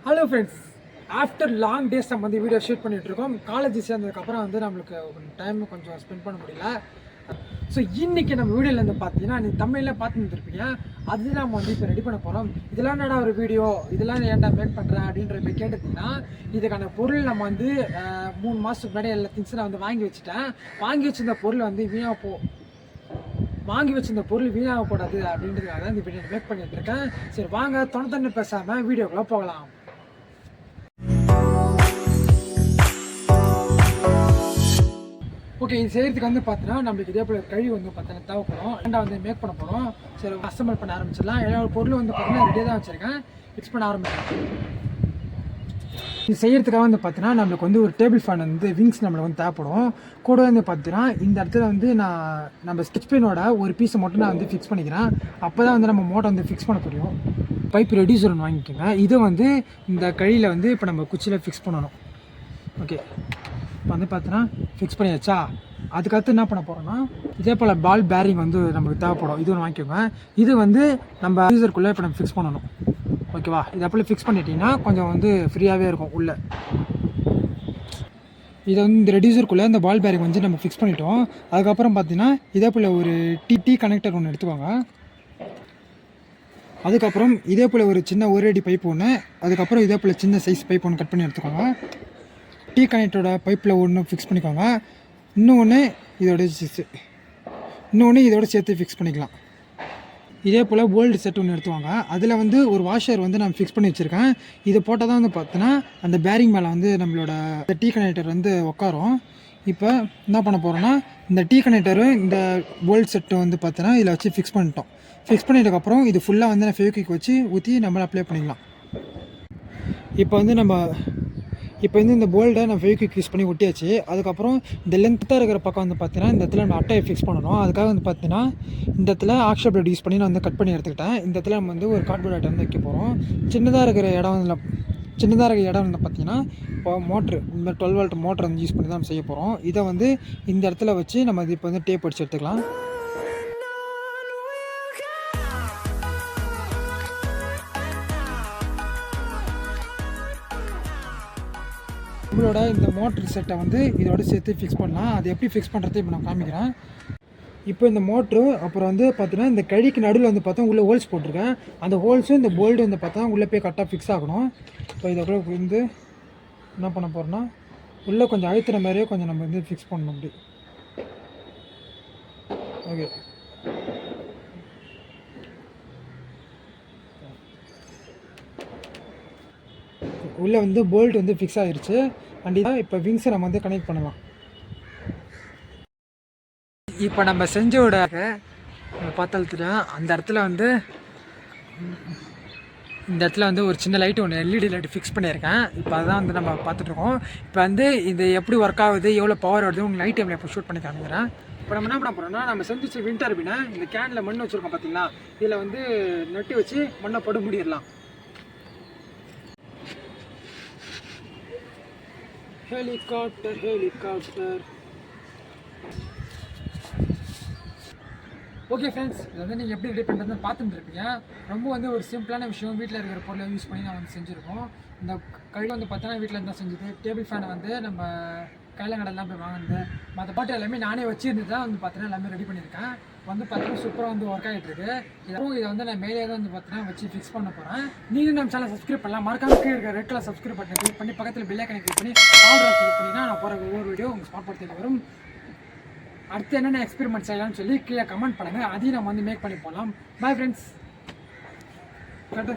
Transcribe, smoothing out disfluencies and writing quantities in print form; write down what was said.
Hello friends, after long days நம்ம வந்து video shoot பண்ணிகிட்ருக்கோம். காலேஜ் சேர்ந்ததுக்கப்புறம் வந்து நம்மளுக்கு டைம் கொஞ்சம் ஸ்பெண்ட் பண்ண முடியல. ஸோ இன்றைக்கி நம்ம வீடியோவில் வந்து பார்த்தீங்கன்னா நீங்கள் தமிழில் பார்த்து வந்துருப்பீங்க. அது நம்ம வந்து இப்போ ரெடி பண்ண போகிறோம். இதெல்லாம் என்னடா ஒரு வீடியோ, இதெல்லாம் ஏன்டா மேக் பண்ணுறேன் அப்படின்ற மாதிரி கேட்டுட்டிங்கன்னா, இதுக்கான பொருள் நம்ம வந்து 3 மாதத்துக்கு முன்னாடி எல்லா திங்ஸும் நான் வந்து வாங்கி வச்சுட்டேன். வாங்கி வச்சுருந்த பொருள் வந்து வாங்கி வச்சிருந்த பொருள் வீணாகக்கூடாது அப்படின்றதுக்காக தான் இந்த வீடியோ மேக் பண்ணிட்டு இருக்கேன். சரி வாங்க தொண்ணு பேசாமல் வீடியோக்குள்ளே போகலாம். ஓகே, இது செய்கிறதுக்கு வந்து பார்த்தீங்கன்னா நம்மளுக்கு இதே போல் கழுவி வந்து பார்த்தீங்கன்னா தேவைப்படும். ரெண்டாக வந்து மேக் பண்ண போகிறோம். சரி அசம்பிள் பண்ண ஆரம்பிச்சிடலாம். எல்லா பொருளும் வந்து பார்த்தீங்கன்னா ரெடியாக தான் வச்சுருக்கேன். மிக்ஸ் பண்ண ஆரம்பிக்கலாம். இது செய்கிறதுக்காக வந்து பார்த்தீங்கன்னா நம்மளுக்கு வந்து ஒரு டேபிள் ஃபேன் வந்து விங்ஸ் நம்மளுக்கு வந்து தேவைப்படும். கூட வந்து பார்த்தீங்கன்னா இந்த இடத்துல வந்து நம்ம ஸ்கெட்ச் பெயினோட ஒரு பீஸை மட்டும் நான் வந்து ஃபிக்ஸ் பண்ணிக்கிறேன். அப்போ தான் வந்து நம்ம மோட்டர் வந்து ஃபிக்ஸ் பண்ண முடியும். பைப் ரெடியூசர் ஒன்று வாங்கிக்கோங்க. இதை வந்து இந்த கழியில் வந்து இப்போ நம்ம குச்சியில் ஃபிக்ஸ் பண்ணணும். ஓகே, இப்போ வந்து பார்த்தீங்கன்னா ஃபிக்ஸ் பண்ணியாச்சா. அதுக்கடுத்து என்ன பண்ண போகிறோன்னா இதே போல் பால் பேரிங் வந்து நமக்கு தேவைப்படும். இது ஒன்று வாங்கிக்கோங்க. இது வந்து நம்ம ரெடியூசருக்குள்ளே இப்போ நம்ம ஃபிக்ஸ் பண்ணணும். ஓகேவா, இதை அப்போ ஃபிக்ஸ் பண்ணிட்டீங்கன்னா கொஞ்சம் வந்து ஃப்ரீயாகவே இருக்கும் உள்ளே. இதை வந்து இந்த ரெடியூசருக்குள்ளே இந்த பால் பேரிங் வந்து நம்ம ஃபிக்ஸ் பண்ணிட்டோம். அதுக்கப்புறம் பார்த்தீங்கன்னா இதே போல் ஒரு டி கனெக்டர் ஒன்று எடுத்துக்கோங்க. அதுக்கப்புறம் இதே போல் ஒரு சின்ன 1 அடி பைப் ஒன்று, அதுக்கப்புறம் இதே போல் சின்ன சைஸ் பைப் ஒன்று கட் பண்ணி எடுத்துக்கோங்க. டீ கனெக்டரோட பைப்பில் ஒன்று ஃபிக்ஸ் பண்ணிக்கோங்க. இன்னொன்று இதோட சேர்த்து ஃபிக்ஸ் பண்ணிக்கலாம். இதே போல் போல்டு செட் ஒன்று எடுத்துவாங்க. அதில் வந்து ஒரு வாஷர் வந்து நான் ஃபிக்ஸ் பண்ணி வச்சுருக்கேன். இதை போட்டால் தான் வந்து பார்த்தோன்னா அந்த பேரிங் மேலே வந்து நம்மளோட டீ கனெக்டர் வந்து உட்காரும். இப்போ என்ன பண்ண போகிறோன்னா இந்த டீ கனெக்டரு இந்த போல்ட் செட்டு வந்து பார்த்தோன்னா இதில் வச்சு ஃபிக்ஸ் பண்ணிட்டோம். ஃபிக்ஸ் பண்ணிட்டதுக்கப்புறம் இது ஃபுல்லாக வந்து நான் ஃபெவிக்விக் வச்சு ஊற்றி நம்மளை அப்ளை பண்ணிக்கலாம். இப்போ வந்து இந்த போல்டை நான் ஃபெவிக்விக் யூஸ் பண்ணி ஒட்டியாச்சு. அதுக்கப்புறம் இந்த லென்த்தாக இருக்கிற பக்கம் வந்து பார்த்தீங்கன்னா இந்த இடத்துல நம்ம அட்டையை ஃபிக்ஸ் பண்ணணும். அதுக்காக வந்து பார்த்தீங்கன்னா இந்த இடத்துல ஆக்ஷன் பிளேட் யூஸ் பண்ணி நான் வந்து கட் பண்ணி எடுத்துக்கிட்டேன். இந்த இடத்துல நம்ம வந்து ஒரு கார்ட்போர்ட் அட்டை வந்து வைக்க போகிறோம். சின்னதாக இருக்கிற இடம் வந்து பார்த்தீங்கன்னா இப்போ மோட்ரு, இந்த 12 வோல்ட் மோட்டர் வந்து யூஸ் பண்ணி தான் நம்ம செய்ய போகிறோம். இதை வந்து இந்த இடத்துல வச்சு நம்ம இது இப்போ வந்து டேப் அடிச்சு எடுத்துக்கலாம். நம்மளோட இந்த மோட்டர் செட்டை வந்து இதோட சேர்த்து ஃபிக்ஸ் பண்ணலாம். அது எப்படி ஃபிக்ஸ் பண்ணுறது இப்போ நான் காமிக்கிறேன். இப்போ இந்த மோட்ரு அப்புறம் வந்து பார்த்தீங்கன்னா இந்த கழிக்கு நடுவில் வந்து பார்த்தா உள்ளே ஹோல்ஸ் போட்டிருக்கேன். அந்த ஹோல்ஸும் இந்த போல்டு வந்து பார்த்தா உள்ளே போய் கரெக்டாக ஃபிக்ஸ் ஆகணும். இப்போ இதை கூட வந்து என்ன பண்ண போகிறோன்னா உள்ளே கொஞ்சம் அழுத்துற மாதிரியே கொஞ்சம் நம்ம வந்து ஃபிக்ஸ் பண்ணணும். அப்படி ஓகே. உள்ளே வந்து போல்ட் வந்து ஃபிக்ஸ் ஆகிருச்சு. அண்ட் இதான் இப்போ விங்ஸை நம்ம வந்து கனெக்ட் பண்ணலாம். இப்போ நம்ம செஞ்சோட பார்த்தத்துல அந்த இடத்துல வந்து இந்த இடத்துல வந்து ஒரு சின்ன லைட்டு ஒன்று எல்இடி லைட்டு ஃபிக்ஸ் பண்ணியிருக்கேன். இப்போ அதுதான் வந்து நம்ம பார்த்துட்ருக்கோம். இப்போ வந்து இது எப்படி ஒர்க் ஆகுது, எவ்வளோ பவர் வருது உங்களுக்கு நைட் டைமில் இப்போ ஷூட் பண்ணி காமிக்கிறேன். இப்போ நம்ம என்ன பண்ண போகிறோம்னா நம்ம செஞ்சிச்சு விண்ட் டர்பைனை இந்த கேனில் மண் வச்சுருக்கோம் பார்த்தீங்களா, இதில் வந்து நட்டு வச்சு மண்ணை படு முடிடலாம். ஹெலிகாப்டர். ஓகே ஃப்ரெண்ட்ஸ், இதை வந்து நீங்கள் எப்படி ரெடி பண்ணுறதுன்னு பார்த்துட்டு இருப்பீங்க. ரொம்ப வந்து ஒரு சிம்பிளான விஷயம். வீட்டில் இருக்கிற பொருளை யூஸ் பண்ணி நான் வந்து செஞ்சுருக்கோம். இந்த கழுவி வந்து பார்த்தோன்னா வீட்டில் இருந்தால் செஞ்சுது. டேபிள் ஃபேனை வந்து நம்ம கையிலங்கடெல்லாம் போய் வாங்கினது, மற்ற பாட்டு எல்லாமே நானே வச்சுருந்து தான் வந்து பார்த்தீங்கன்னா எல்லாமே ரெடி பண்ணியிருக்கேன். வந்து பார்த்தீங்கன்னா சூப்பராக வந்து ஒர்க் ஆகிட்டு இருக்கு. இதை வந்து நான் மேலே தான் வந்து பார்த்தீங்கன்னா வச்சு ஃபிக்ஸ் பண்ண போகிறேன். நீங்கள் நம்ம சேனல் சப்ஸ்கிரைப் பண்ணலாம். மறக்காம கீழே இருக்கிற red colour subscribe button click பண்ணி பக்கத்தில் பெல் ஐகானை கிளிக் பண்ணி ஆல் கிளிக் பண்ணினா நான் போகிற ஒவ்வொரு வீடியோ உங்கள் ஸ்மார்ட் போன் தேடி வரும். அடுத்து என்னென்ன எக்ஸ்பெரிமெண்ட் செய்யலாம்னு சொல்லி கீழே கமெண்ட் பண்ணுங்கள். அதையும் நம்ம வந்து மேக் பண்ணி போகலாம். Bye friends.